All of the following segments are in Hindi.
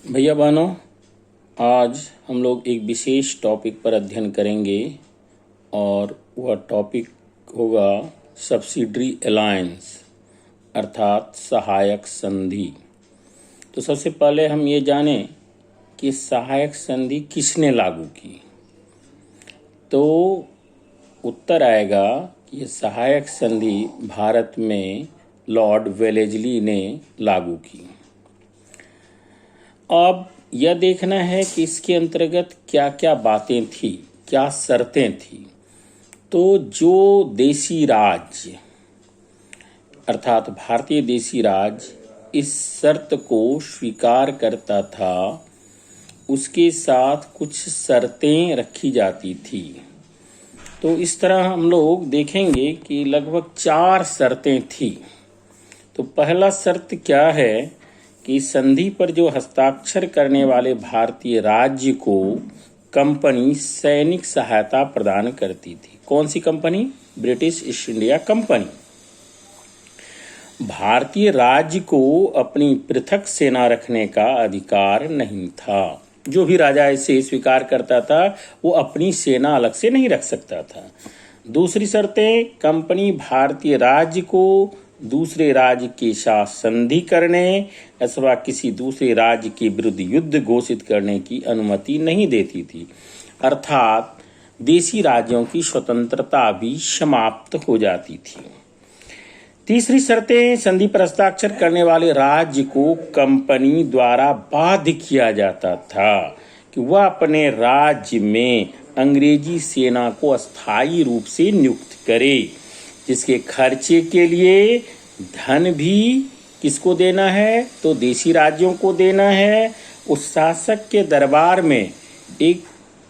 भैया बहनों, आज हम लोग एक विशेष टॉपिक पर अध्ययन करेंगे और वह टॉपिक होगा सब्सिडरी अलायंस अर्थात सहायक संधि। तो सबसे पहले हम ये जानें कि सहायक संधि किसने लागू की। तो उत्तर आएगा कि ये सहायक संधि भारत में लॉर्ड वेलेस्ली ने लागू की। अब यह देखना है कि इसके अंतर्गत क्या क्या बातें थी, क्या शर्तें थी। तो जो देशी राज्य अर्थात भारतीय देशी राज्य इस शर्त को स्वीकार करता था, उसके साथ कुछ शर्तें रखी जाती थी। तो इस तरह हम लोग देखेंगे कि लगभग 4 शर्तें थी। तो पहला शर्त क्या है कि संधि पर जो हस्ताक्षर करने वाले भारतीय राज्य को कंपनी सैनिक सहायता प्रदान करती थी। कौन सी company? British East India Company. भारतीय राज्य को अपनी पृथक सेना रखने का अधिकार नहीं था। जो भी राजा इसे स्वीकार करता था वो अपनी सेना अलग से नहीं रख सकता था। दूसरी शर्तें, कंपनी भारतीय राज्य को दूसरे राज्य के साथ संधि करने अथवा किसी दूसरे राज्य के विरुद्ध युद्ध घोषित करने की अनुमति नहीं देती थी, अर्थात देशी राज्यों की स्वतंत्रता भी समाप्त हो जाती थी। तीसरी शर्तें, संधि पर हस्ताक्षर करने वाले राज्य को कंपनी द्वारा बाध्य किया जाता था कि वह अपने राज्य में अंग्रेजी सेना को अस्थायी रूप से नियुक्त करे, जिसके खर्चे के लिए धन भी किसको देना है? तो देशी राज्यों को देना है। उस शासक के दरबार में एक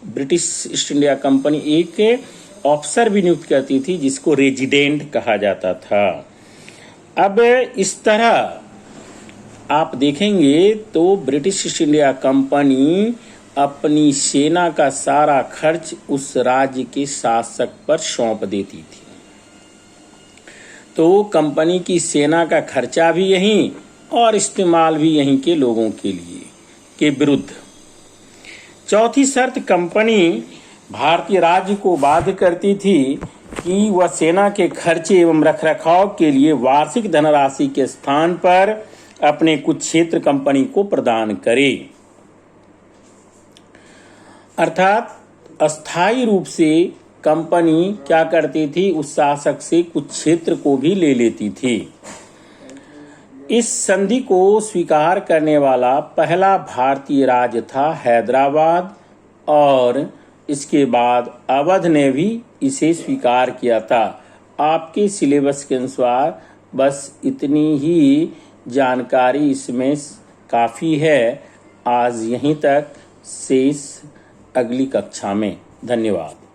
ब्रिटिश ईस्ट इंडिया कंपनी एक ऑफिसर भी नियुक्त करती थी, जिसको रेजिडेंट कहा जाता था। अब इस तरह आप देखेंगे तो ब्रिटिश ईस्ट इंडिया कंपनी अपनी सेना का सारा खर्च उस राज्य के शासक पर सौंप देती थी। तो कंपनी की सेना का खर्चा भी यहीं और इस्तेमाल भी यहीं के लोगों के लिए के विरुद्ध। चौथी शर्त, कंपनी भारतीय राज्य को बाध्य करती थी कि वह सेना के खर्चे एवं रखरखाव के लिए वार्षिक धनराशि के स्थान पर अपने कुछ क्षेत्र कंपनी को प्रदान करे, अर्थात अस्थायी रूप से कंपनी क्या करती थी? उस शासक से कुछ क्षेत्र को भी ले लेती थी। इस संधि को स्वीकार करने वाला पहला भारतीय राज्य था हैदराबाद, और इसके बाद अवध ने भी इसे स्वीकार किया था। आपके सिलेबस के अनुसार बस इतनी ही जानकारी इसमें काफ़ी है। आज यहीं तक, शेष अगली कक्षा में। धन्यवाद।